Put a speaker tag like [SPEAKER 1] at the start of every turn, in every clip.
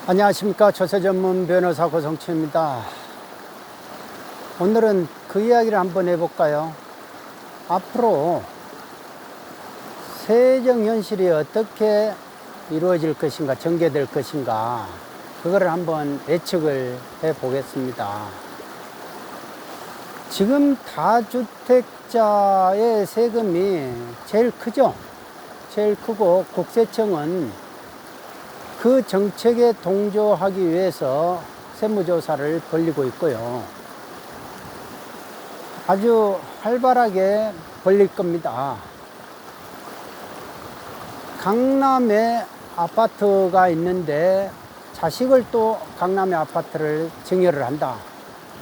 [SPEAKER 1] 안녕하십니까. 조세 전문 변호사 고성치입니다. 오늘은 그 이야기를 한번 해볼까요? 앞으로 세정 현실이 어떻게 이루어질 것인가, 전개될 것인가, 그거를 한번 예측을 해 보겠습니다. 지금 다주택자의 세금이 제일 크죠. 제일 크고 국세청은 그 정책에 동조하기 위해서 세무조사를 벌이고 있고요. 아주 활발하게 벌릴 겁니다. 강남에 아파트가 있는데 자식을 또 강남의 아파트를 증여를 한다.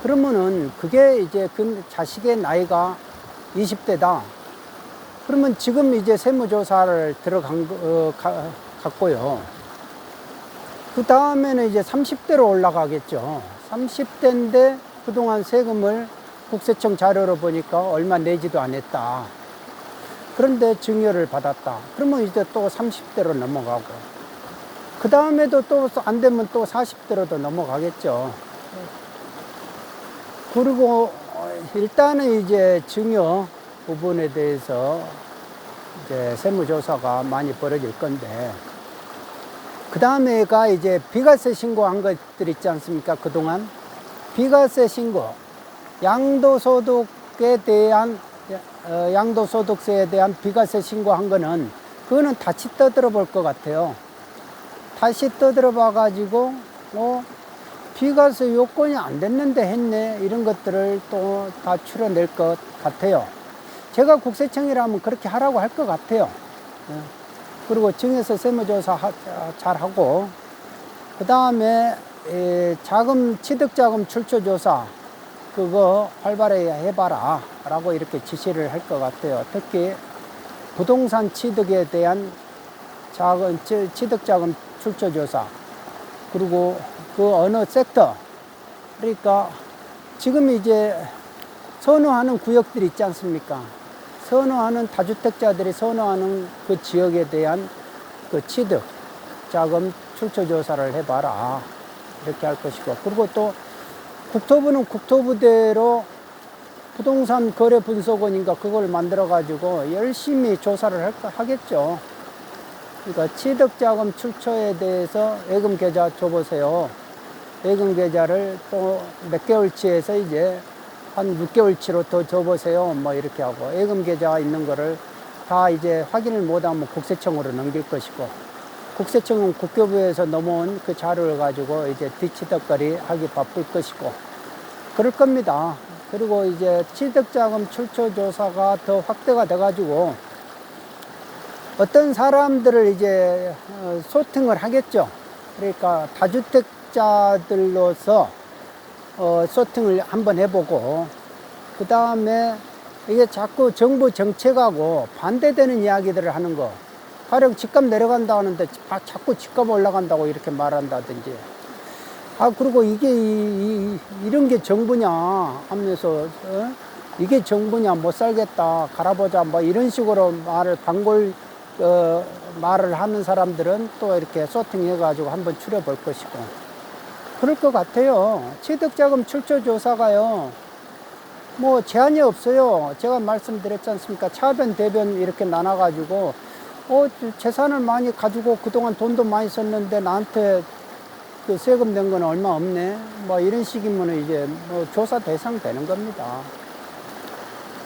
[SPEAKER 1] 그러면은 그게 이제 그 자식의 나이가 20대다. 그러면 지금 이제 세무조사를 갔고요. 그 다음에는 이제 30대로 올라가겠죠. 30대인데 그동안 세금을 국세청 자료로 보니까 얼마 내지도 않았다. 그런데 증여를 받았다. 그러면 이제 또 30대로 넘어가고, 그 다음에도 또 안 되면 또 40대로도 넘어가겠죠. 그리고 일단은 이제 증여 부분에 대해서 이제 세무조사가 많이 벌어질 건데, 그 다음에가 이제 비과세 신고한 것들 있지 않습니까? 그동안 비과세 신고, 양도소득에 대한 양도소득세에 대한 비과세 신고한 거는 그거는 다시 떠들어 볼 것 같아요. 다시 떠들어 봐 가지고 비과세 요건이 안 됐는데 했네, 이런 것들을 또 다 추려낼 것 같아요. 제가 국세청이라면 그렇게 하라고 할 것 같아요. 그리고 증여세 세무조사 잘하고, 그 다음에 자금, 취득자금 출처조사 그거 활발하게 해봐라 라고 이렇게 지시를 할 것 같아요. 특히 부동산 취득에 대한 취득자금 출처조사, 그리고 그 어느 섹터, 그러니까 지금 이제 선호하는 구역들 있지 않습니까? 선호하는 다주택자들이 선호하는 그 지역에 대한 그 취득 자금 출처 조사를 해봐라, 이렇게 할 것이고, 그리고 또 국토부는 국토부대로 부동산 거래 분석원인가 그걸 만들어 가지고 열심히 조사를 하겠죠. 그러니까 취득 자금 출처에 대해서 예금 계좌 줘보세요. 예금 계좌를 또 몇 개월치에서 이제 한 6개월치로 더 줘보세요. 뭐 이렇게 하고, 예금 계좌 있는 거를 다 이제 확인을 못하면 국세청으로 넘길 것이고, 국세청은 국교부에서 넘어온 그 자료를 가지고 이제 뒤치덕거리 하기 바쁠 것이고, 그럴 겁니다. 그리고 이제 취득자금 출처 조사가 더 확대가 돼 가지고 어떤 사람들을 이제 소팅을 하겠죠. 그러니까 다주택자들로서 소팅을 한번 해보고, 그 다음에 이게 자꾸 정부 정책하고 반대되는 이야기들을 하는 거, 가령 집값 내려간다 하는데 자꾸 집값 올라간다고 이렇게 말한다든지, 그리고 이게 이런 게 정부냐 하면서 이게 정부냐, 못 살겠다, 갈아보자, 뭐 이런 식으로 말을 하는 사람들은 또 이렇게 소팅해 가지고 한번 추려볼 것이고, 그럴 것 같아요. 취득자금 출처 조사가요, 뭐 제한이 없어요. 제가 말씀드렸지 않습니까? 차변, 대변 이렇게 나눠가지고, 재산을 많이 가지고 그동안 돈도 많이 썼는데 나한테 그 세금 낸 건 얼마 없네, 뭐 이런 식이면 이제 뭐 조사 대상 되는 겁니다.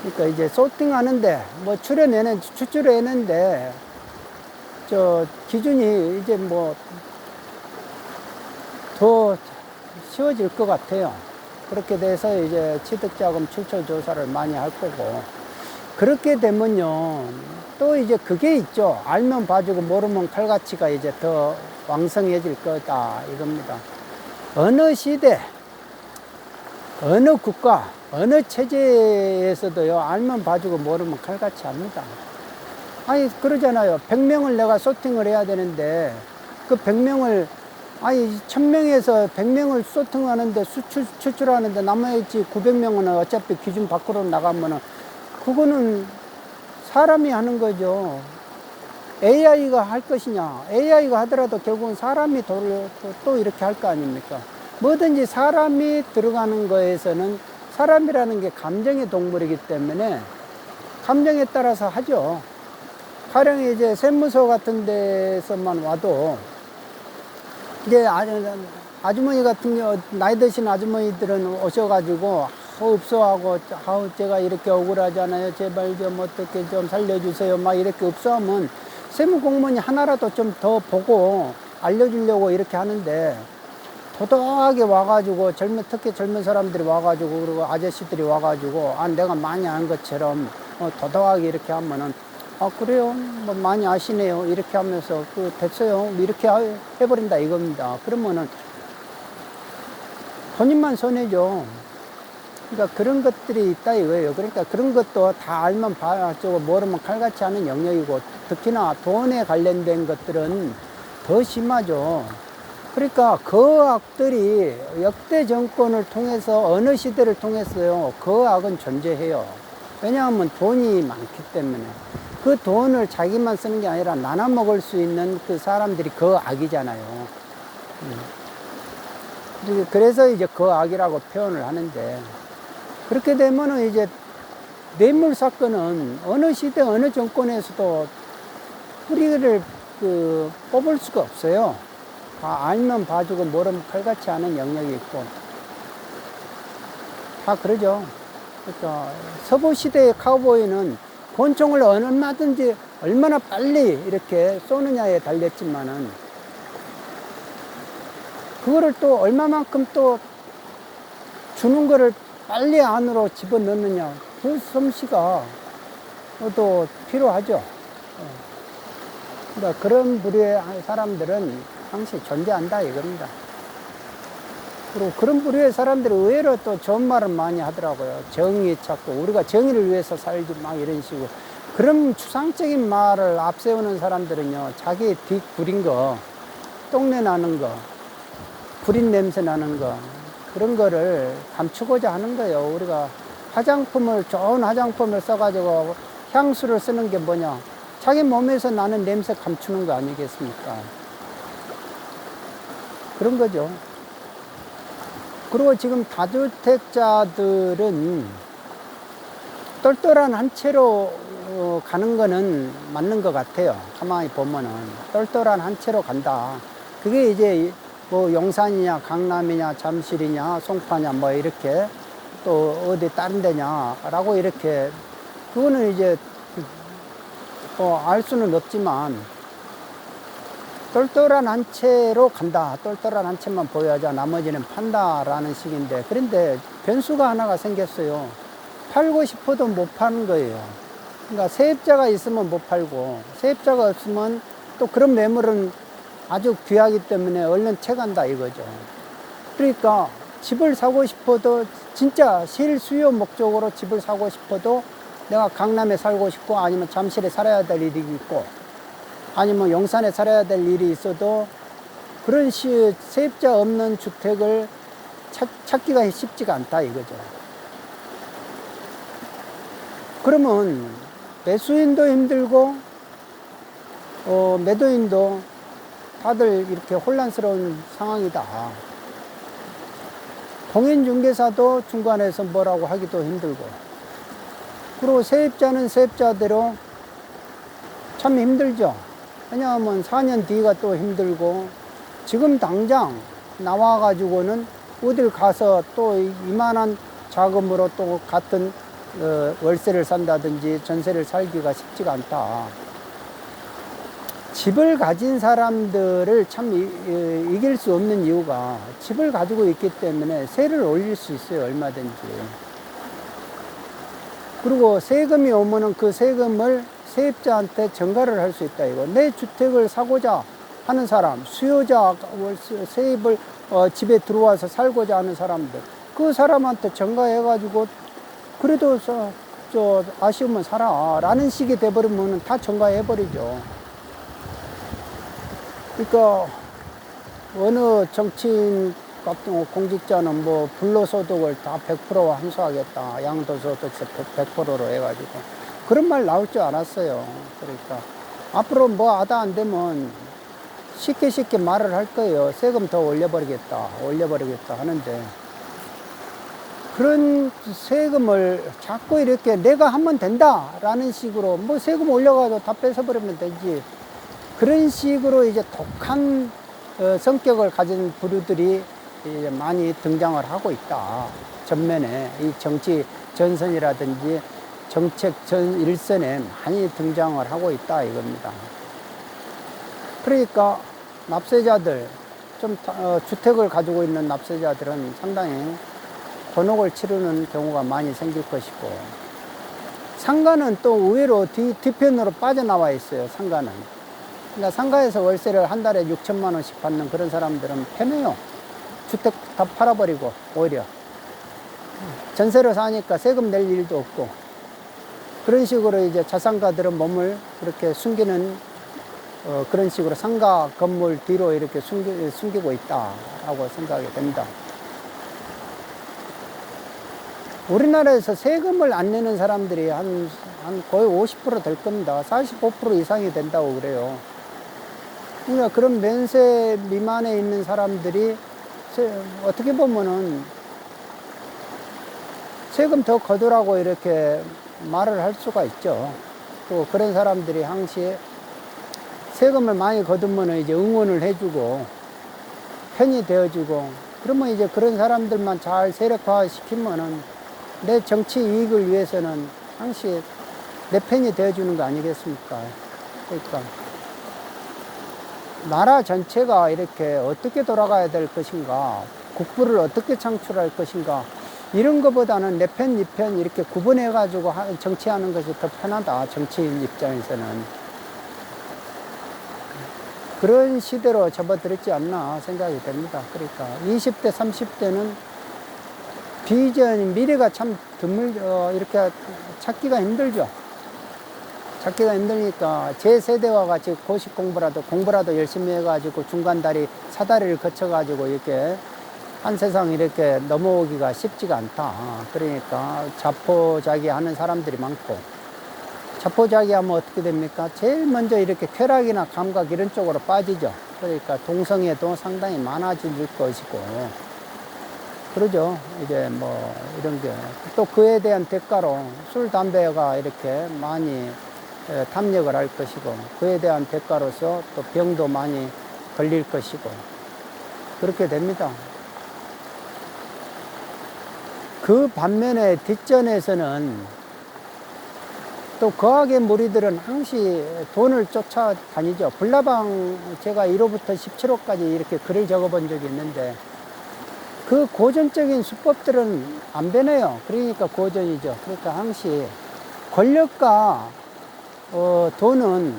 [SPEAKER 1] 그러니까 이제 소팅하는데 뭐 추출해내는데 저 기준이 이제 뭐 더 쉬워질 것 같아요. 그렇게 돼서 이제 취득자금 출처 조사를 많이 할 거고, 그렇게 되면요 또 이제 그게 있죠. 알면 봐주고 모르면 칼같이가 이제 더 왕성해질 거다, 이겁니다. 어느 시대, 어느 국가, 어느 체제에서도요, 알면 봐주고 모르면 칼같이 합니다. 아니 그러잖아요. 100명을 내가 소팅을 해야 되는데 그 100명을 1000명에서 100명을 소팅하는데 추출하는데 나머지 900명은 어차피 기준 밖으로 나가면은 그거는 사람이 하는 거죠. AI가 할 것이냐. AI가 하더라도 결국은 사람이 또 이렇게 할 거 아닙니까? 뭐든지 사람이 들어가는 거에서는 사람이라는 게 감정의 동물이기 때문에 감정에 따라서 하죠. 가령 이제 세무서 같은 데서만 와도 이제 아주머니 같은 경우 나이 드신 아주머니들은 오셔가지고 읍소하고 제가 이렇게 억울하잖아요. 제발 좀 어떻게 좀 살려주세요. 막 이렇게 읍소하면 세무공무원이 하나라도 좀 더 보고 알려주려고 이렇게 하는데 도도하게 와가지고 특히 젊은 사람들이 와가지고 그리고 아저씨들이 와가지고 내가 많이 아는 것처럼 도도하게 이렇게 하면은 그래요 뭐 많이 아시네요 이렇게 하면서 됐어요 이렇게 해버린다 이겁니다. 그러면은 본인만 손해죠. 그러니까 그런 것들이 있다 이거예요. 그러니까 그런 것도 다 알면 봐주고 모르면 칼같이 하는 영역이고 특히나 돈에 관련된 것들은 더 심하죠. 그러니까 그 악들이 역대 정권을 통해서 어느 시대를 통해서요 그 악은 존재해요. 왜냐하면 돈이 많기 때문에 그 돈을 자기만 쓰는 게 아니라 나눠 먹을 수 있는 그 사람들이 그 악이잖아요. 그래서 이제 그 악이라고 표현을 하는데 그렇게 되면은 이제 뇌물 사건은 어느 시대 어느 정권에서도 뿌리를 뽑을 수가 없어요. 알면 봐주고 모르면 칼같이 하는 영역이 있고 다 그러죠. 그러니까 서부 시대의 카우보이는 권총을 얼마든지 얼마나 빨리 이렇게 쏘느냐에 달렸지만은 그거를 또 얼마만큼 또 주는 거를 빨리 안으로 집어넣느냐 그 솜씨가 또 필요하죠. 그러니까 그런 부류의 사람들은 항상 존재한다 이겁니다. 그리고 그런 부류의 사람들이 의외로 또 좋은 말을 많이 하더라고요. 정의 찾고 우리가 정의를 위해서 살지 막 이런 식으로 그런 추상적인 말을 앞세우는 사람들은요 자기 뒤 구린 거 똥내 나는 거 구린 냄새 나는 거 그런 거를 감추고자 하는 거예요. 우리가 좋은 화장품을 써가지고 향수를 쓰는 게 뭐냐 자기 몸에서 나는 냄새 감추는 거 아니겠습니까? 그런 거죠. 그리고 지금 다주택자들은 똘똘한 한 채로 가는 거는 맞는 것 같아요. 가만히 보면은 똘똘한 한 채로 간다. 그게 이제 뭐 용산이냐 강남이냐 잠실이냐 송파냐 뭐 이렇게 또 어디 다른 데냐라고 이렇게 그거는 이제 알 수는 없지만 똘똘한 한 채로 간다. 똘똘한 한 채만 보여야지 나머지는 판다라는 식인데 그런데 변수가 하나가 생겼어요. 팔고 싶어도 못 파는 거예요. 그러니까 세입자가 있으면 못 팔고 세입자가 없으면 또 그런 매물은 아주 귀하기 때문에 얼른 채간다 이거죠. 그러니까 집을 사고 싶어도 진짜 실수요 목적으로 집을 사고 싶어도 내가 강남에 살고 싶고 아니면 잠실에 살아야 될 일이 있고 아니면 용산에 살아야 될 일이 있어도 그런 세입자 없는 주택을 찾기가 쉽지가 않다 이거죠. 그러면 매수인도 힘들고 매도인도 다들 이렇게 혼란스러운 상황이다. 공인중개사도 중간에서 뭐라고 하기도 힘들고 그리고 세입자는 세입자대로 참 힘들죠. 왜냐하면 4년 뒤가 또 힘들고 지금 당장 나와가지고는 어딜 가서 또 이만한 자금으로 또 같은 월세를 산다든지 전세를 살기가 쉽지가 않다. 집을 가진 사람들을 참 이길 수 없는 이유가 집을 가지고 있기 때문에 세를 올릴 수 있어요. 얼마든지. 그리고 세금이 오면은 그 세금을 세입자한테 전가를 할 수 있다 이거. 내 주택을 사고자 하는 사람, 수요자, 세입을 집에 들어와서 살고자 하는 사람들, 그 사람한테 전가해가지고 그래도 아쉬우면 사라 라는 식이 돼버리면 다 전가해버리죠. 그러니까 어느 정치인 같은 공직자는 뭐 불로소득을 다 100% 함수하겠다, 양도소득세 100%로 해가지고 그런 말 나올 줄 알았어요. 그러니까 앞으로 뭐 하다 안 되면 쉽게 말을 할 거예요. 세금 더 올려버리겠다 하는데, 그런 세금을 자꾸 이렇게 내가 하면 된다라는 식으로 뭐 세금 올려가지고 다 뺏어버리면 되지. 그런 식으로 이제 독한 성격을 가진 부류들이 이제 많이 등장을 하고 있다. 전면에 이 정치 전선이라든지 정책 전 일선에 많이 등장을 하고 있다 이겁니다. 그러니까 납세자들, 좀 주택을 가지고 있는 납세자들은 상당히 곤혹을 치르는 경우가 많이 생길 것이고, 상가는 또 의외로 뒤편으로 빠져나와 있어요. 상가는. 그러니까 상가에서 월세를 한 달에 6천만 원씩 받는 그런 사람들은 편해요. 주택 다 팔아버리고 오히려 전세로 사니까 세금 낼 일도 없고, 그런 식으로 이제 자산가들은 몸을 그렇게 숨기는 그런 식으로 상가 건물 뒤로 이렇게 숨기고 있다라고 생각이 됩니다. 우리나라에서 세금을 안 내는 사람들이 한 거의 50% 될 겁니다. 45% 이상이 된다고 그래요. 그러니까 그런 면세 미만에 있는 사람들이 어떻게 보면은 세금 더 거두라고 이렇게 말을 할 수가 있죠. 또 그런 사람들이 항시 세금을 많이 거두면 이제 응원을 해주고 편이 되어주고, 그러면 이제 그런 사람들만 잘 세력화 시키면은 내 정치 이익을 위해서는 항시 내 편이 되어주는 거 아니겠습니까? 그러니까 나라 전체가 이렇게 어떻게 돌아가야 될 것인가, 국부를 어떻게 창출할 것인가, 이런 것보다는 내 편, 네 편 이렇게 구분해가지고 정치하는 것이 더 편하다. 정치인 입장에서는. 그런 시대로 접어들었지 않나 생각이 됩니다. 그러니까 20대, 30대는 비전, 미래가 참 이렇게 찾기가 힘들죠. 찾기가 힘드니까 제 세대와 같이 고시 공부라도 열심히 해가지고 중간다리, 사다리를 거쳐가지고 이렇게 한 세상 이렇게 넘어오기가 쉽지가 않다. 그러니까 자포자기 하는 사람들이 많고, 자포자기 하면 어떻게 됩니까? 제일 먼저 이렇게 쾌락이나 감각 이런 쪽으로 빠지죠. 그러니까 동성애도 상당히 많아질 것이고, 그러죠. 이제 뭐 이런 게 또 그에 대한 대가로 술, 담배가 이렇게 많이 탐닉을 할 것이고, 그에 대한 대가로서 또 병도 많이 걸릴 것이고, 그렇게 됩니다. 그 반면에 뒷전에서는 또 거학의 무리들은 항시 돈을 쫓아다니죠. 불나방 제가 1호부터 17호까지 이렇게 글을 적어본 적이 있는데, 그 고전적인 수법들은 안 변해요. 그러니까 고전이죠. 그러니까 항시 권력과 돈은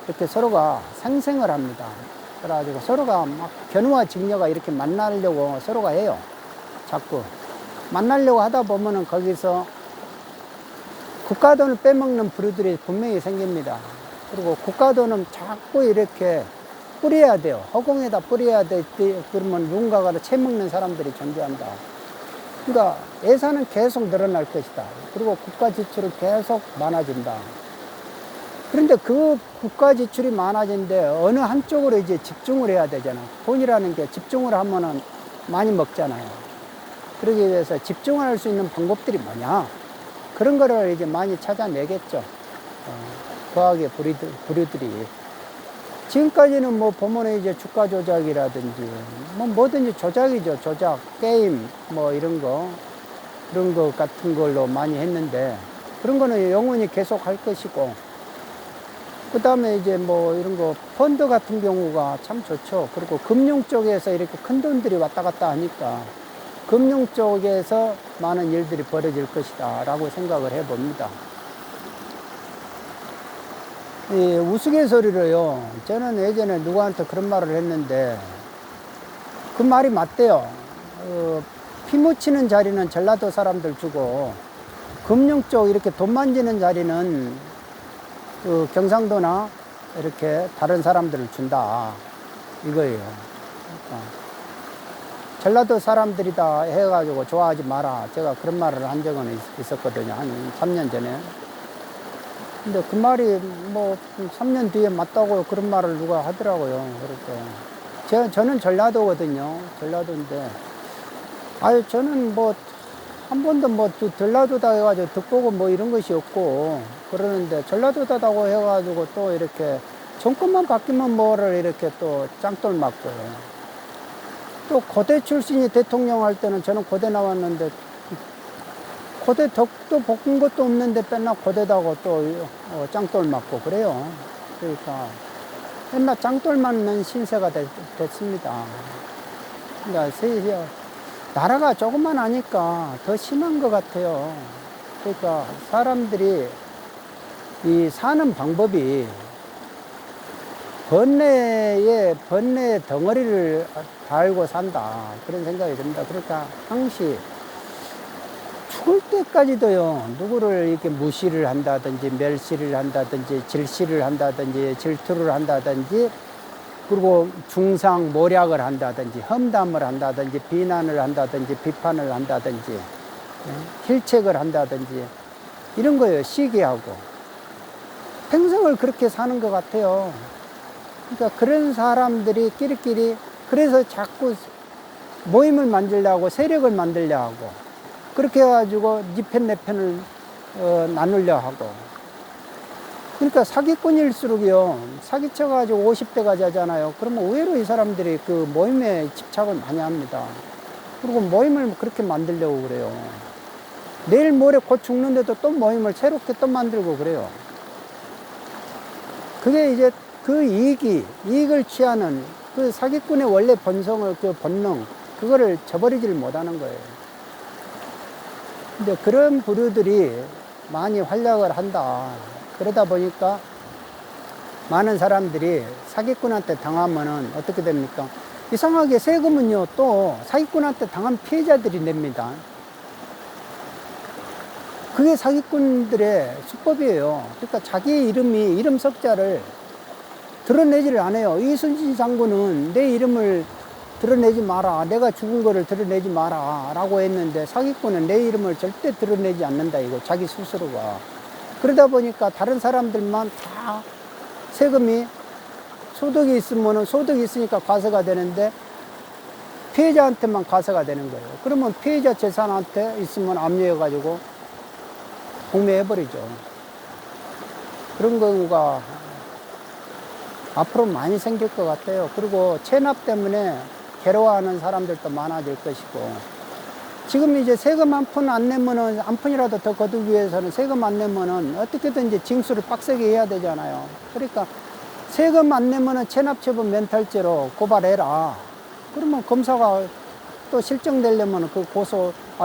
[SPEAKER 1] 이렇게 서로가 상생을 합니다. 그래가지고 서로가 막 견우와 직녀가 이렇게 만나려고 서로가 해요. 자꾸 만나려고 하다 보면은 거기서 국가돈을 빼먹는 부류들이 분명히 생깁니다. 그리고 국가돈은 자꾸 이렇게 뿌려야 돼요. 허공에다 뿌려야 돼. 그러면 누군가가 채먹는 사람들이 존재한다. 그러니까 예산은 계속 늘어날 것이다. 그리고 국가 지출은 계속 많아진다. 그런데 그 국가 지출이 많아진데 어느 한쪽으로 이제 집중을 해야 되잖아. 돈이라는 게 집중을 하면은 많이 먹잖아요. 그러기 위해서 집중할 수 있는 방법들이 뭐냐? 그런 거를 이제 많이 찾아내겠죠. 과학의 부류들이. 지금까지는 뭐 보면은 이제 주가 조작이라든지 뭐 뭐든지 조작이죠. 조작, 게임, 뭐 이런 거 같은 걸로 많이 했는데, 그런 거는 영원히 계속 할 것이고, 그 다음에 이제 뭐 이런 거 펀드 같은 경우가 참 좋죠. 그리고 금융 쪽에서 이렇게 큰 돈들이 왔다 갔다 하니까 금융 쪽에서 많은 일들이 벌어질 것이다 라고 생각을 해봅니다. 이 우스갯소리로요, 저는 예전에 누구한테 그런 말을 했는데 그 말이 맞대요. 피 묻히는 자리는 전라도 사람들 주고 금융 쪽 이렇게 돈 만지는 자리는 경상도나 이렇게 다른 사람들을 준다 이거예요. 그러니까 전라도 사람들이다 해가지고 좋아하지 마라, 제가 그런 말을 한 적은 있었거든요. 한 3년 전에. 근데 그 말이 뭐 3년 뒤에 맞다고 그런 말을 누가 하더라고요. 그렇게. 저는 전라도거든요. 전라도인데. 아유, 저는 뭐, 한 번도 뭐, 전라도다 해가지고 득보고 뭐 이런 것이 없고, 그러는데, 전라도다라고 해가지고 또 이렇게, 정권만 바뀌면 뭐를 이렇게 또 짱돌 맞고, 또 고대 출신이 대통령 할 때는 저는 고대 나왔는데, 고대 덕도 볶은 것도 없는데 맨날 고대다고 또 짱돌 맞고 그래요. 그러니까, 맨날 짱돌 맞는 신세가 됐습니다. 그러니까, 나라가 조금만 하니까 더 심한 것 같아요. 그러니까 사람들이 이 사는 방법이 번뇌의 덩어리를 달고 산다. 그런 생각이 듭니다. 그러니까 항시 죽을 때까지도요, 누구를 이렇게 무시를 한다든지, 멸시를 한다든지, 질시를 한다든지, 질투를 한다든지, 그리고 중상 모략을 한다든지, 험담을 한다든지, 비난을 한다든지, 비판을 한다든지, 힐책을 한다든지, 이런 거예요. 시기하고. 평생을 그렇게 사는 것 같아요. 그러니까 그런 사람들이 끼리끼리, 그래서 자꾸 모임을 만들려고, 세력을 만들려 하고, 그렇게 해가지고 니 편, 내 편을 나누려 하고. 그러니까 사기꾼일수록요, 사기쳐가지고 50대가 되잖아요. 그러면 의외로 이 사람들이 그 모임에 집착을 많이 합니다. 그리고 모임을 그렇게 만들려고 그래요. 내일 모레 곧 죽는데도 또 모임을 새롭게 또 만들고 그래요. 그게 이제 그 이익을 취하는 그 사기꾼의 원래 본성을, 그 본능, 그거를 저버리지를 못하는 거예요. 근데 그런 부류들이 많이 활약을 한다. 그러다 보니까 많은 사람들이 사기꾼한테 당하면은 어떻게 됩니까? 이상하게 세금은요, 또 사기꾼한테 당한 피해자들이 냅니다. 그게 사기꾼들의 수법이에요. 그러니까 자기 이름 석자를 드러내지를 않아요. 이순신 장군은 내 이름을 드러내지 마라. 내가 죽은 거를 드러내지 마라. 라고 했는데 사기꾼은 내 이름을 절대 드러내지 않는다. 이거 자기 스스로가. 그러다 보니까 다른 사람들만 다 세금이 소득이 있으면은 소득이 있으니까 과세가 되는데 피해자한테만 과세가 되는 거예요. 그러면 피해자 재산한테 있으면 압류해가지고 공매해버리죠. 그런 경우가 앞으로 많이 생길 것 같아요. 그리고 체납 때문에 괴로워하는 사람들도 많아질 것이고, 지금 이제 세금 한 푼 안 내면은, 한 푼이라도 더 거두기 위해서는 세금 안 내면은 어떻게든지 징수를 빡세게 해야 되잖아요. 그러니까 세금 안 내면은 체납처분 멘탈죄로 고발해라. 그러면 검사가 또 실정되려면 그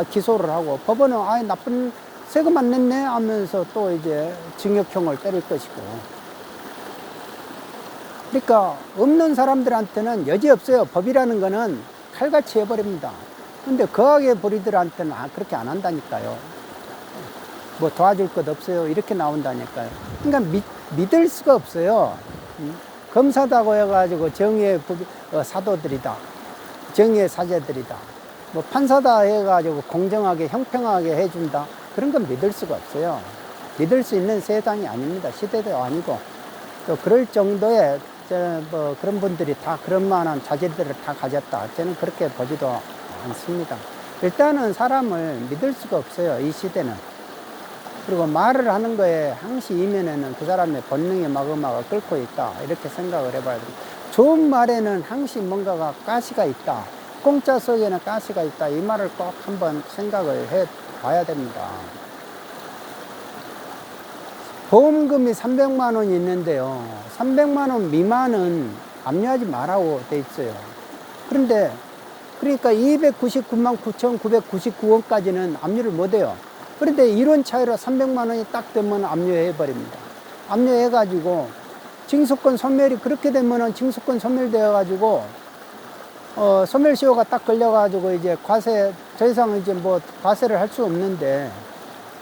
[SPEAKER 1] 기소를 하고, 법원은 나쁜 세금 안 냈네 하면서 또 이제 징역형을 때릴 것이고. 그러니까 없는 사람들한테는 여지 없어요. 법이라는 거는 칼같이 해버립니다. 근데 거하게 부리들한테는 그렇게 안 한다니까요. 뭐 도와줄 것 없어요. 이렇게 나온다니까요. 그러니까 믿을 수가 없어요. 검사다고 해가지고 정의의 사도들이다. 정의의 사제들이다. 뭐 판사다 해가지고 공정하게 형평하게 해준다. 그런 건 믿을 수가 없어요. 믿을 수 있는 세상이 아닙니다. 시대도 아니고. 또 그럴 정도의 그런 분들이 다 그런 만한 자질들을 다 가졌다. 저는 그렇게 보지도 않습니다. 일단은 사람을 믿을 수가 없어요. 이 시대는. 그리고 말을 하는 거에 항시 이면에는 그 사람의 본능이 마구마구 끓고 있다. 이렇게 생각을 해봐야 됩니다. 좋은 말에는 항시 뭔가가 가시가 있다. 공짜 속에는 가시가 있다. 이 말을 꼭 한번 생각을 해 봐야 됩니다. 보험금이 300만 원이 있는데요. 300만 원 미만은 압류하지 말라고 돼 있어요. 그런데 그러니까 299만 9,999원까지는 압류를 못 해요. 그런데 이런 차이로 300만 원이 딱 되면 압류해 버립니다. 압류해 가지고 징수권 소멸이 그렇게 되면은 징수권 소멸되어 가지고 소멸시효가 딱 걸려 가지고 이제 과세 더 이상 이제 뭐 과세를 할 수 없는데,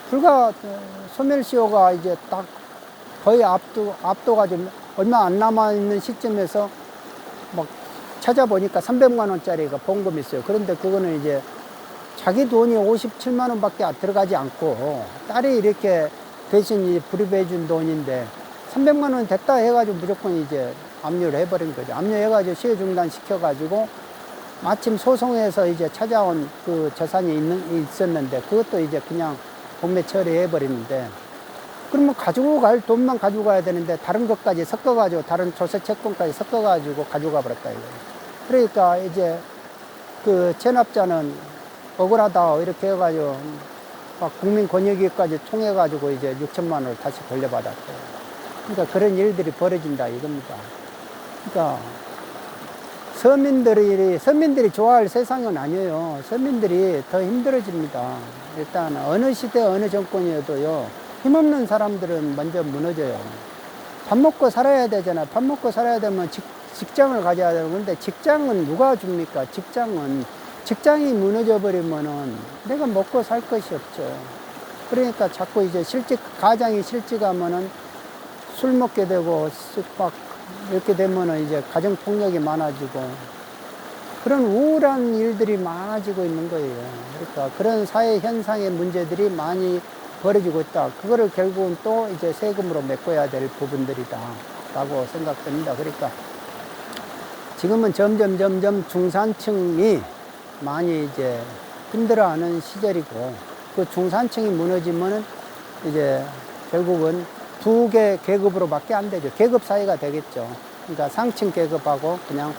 [SPEAKER 1] 불과 소멸시효가 이제 딱 거의 앞둬가지고 얼마 안 남아 있는 시점에서 막 찾아보니까 300만 원짜리가 보험금이 있어요. 그런데 그거는 이제 자기 돈이 57만 원밖에 들어가지 않고 딸이 이렇게 대신 이제 불입해준 돈인데 300만 원 됐다 해가지고 무조건 이제 압류를 해버린 거죠. 압류해가지고 시효 중단 시켜가지고 마침 소송에서 이제 찾아온 그 재산이 있었는데 그것도 이제 그냥 공매 처리해버리는데 그러면 가지고 갈 돈만 가지고 가야 되는데 다른 것까지 섞어가지고 다른 조세 채권까지 섞어가지고 가져가 버렸다 이거예요. 그러니까 이제 그 체납자는 억울하다 이렇게 해가지고 막 국민권익위까지 통해가지고 이제 6천만 원을 다시 돌려받았대요. 그러니까 그런 일들이 벌어진다 이겁니다. 그러니까 서민들이 좋아할 세상은 아니에요. 서민들이 더 힘들어집니다. 일단 어느 시대 어느 정권이어도요, 힘없는 사람들은 먼저 무너져요. 밥 먹고 살아야 되잖아요. 밥 먹고 살아야 되면 직장을 가져야 되는데 직장은 누가 줍니까? 직장이 무너져 버리면은 내가 먹고 살 것이 없죠. 그러니까 자꾸 이제 가장이 실직하면은 술 먹게 되고 막 이렇게 되면은 이제 가정 폭력이 많아지고 그런 우울한 일들이 많아지고 있는 거예요. 그러니까 그런 사회 현상의 문제들이 많이 벌어지고 있다. 그거를 결국은 또 이제 세금으로 메꿔야 될 부분들이다라고 생각됩니다. 그러니까 지금은 점점 중산층이 많이 이제 힘들어하는 시절이고 그 중산층이 무너지면은 이제 결국은 두 개 계급으로밖에 안 되죠. 계급 사회가 되겠죠. 그러니까 상층 계급하고 그냥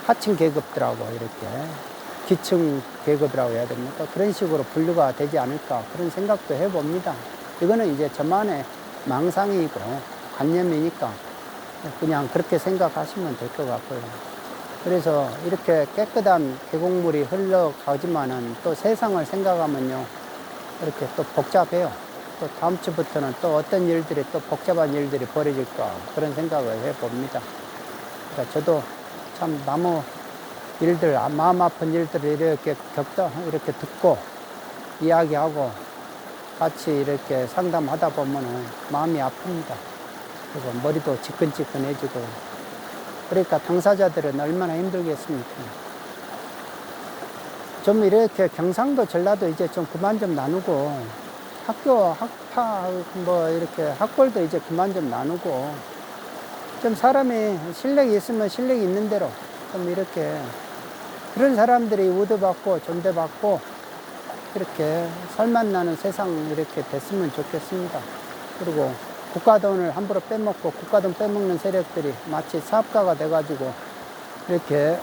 [SPEAKER 1] 하층 계급들하고 이렇게 기층 계급이라고 해야 됩니까? 그런 식으로 분류가 되지 않을까 그런 생각도 해봅니다. 이거는 이제 저만의 망상이고 관념이니까 그냥 그렇게 생각하시면 될 것 같고요. 그래서 이렇게 깨끗한 계곡물이 흘러가지만은 또 세상을 생각하면요, 이렇게 또 복잡해요. 또 다음 주부터는 또 어떤 일들이 또 복잡한 일들이 벌어질까 그런 생각을 해봅니다. 그러니까 저도 참 나무 일들, 마음 아픈 일들을 이렇게 듣고 이야기하고 같이 이렇게 상담하다 보면은 마음이 아픕니다. 그리고 머리도 지끈지끈해지고 그러니까 당사자들은 얼마나 힘들겠습니까? 좀 이렇게 경상도 전라도 이제 좀 그만 좀 나누고 이렇게 학벌도 이제 그만 좀 나누고 좀 사람이 실력이 있으면 실력이 있는 대로 좀 이렇게 그런 사람들이 우대받고 존대받고 이렇게 살맛나는 세상 이렇게 됐으면 좋겠습니다. 그리고 국가 돈을 함부로 빼먹고 국가 돈 빼먹는 세력들이 마치 사업가가 돼가지고 이렇게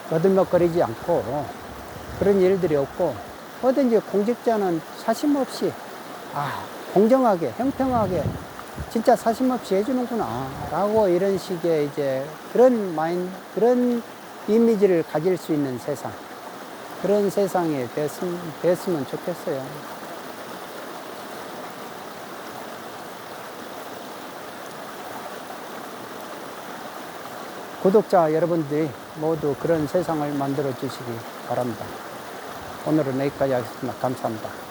[SPEAKER 1] 거들먹거리지 않고 그런 일들이 없고 뭐든지 공직자는 사심없이 공정하게 형평하게 진짜 사심없이 해주는구나 라고 이런 식의 이제 그런 이미지를 가질 수 있는 세상 그런 세상이 됐으면 좋겠어요. 구독자 여러분들이 모두 그런 세상을 만들어 주시기 바랍니다. 오늘은 여기까지 하겠습니다. 감사합니다.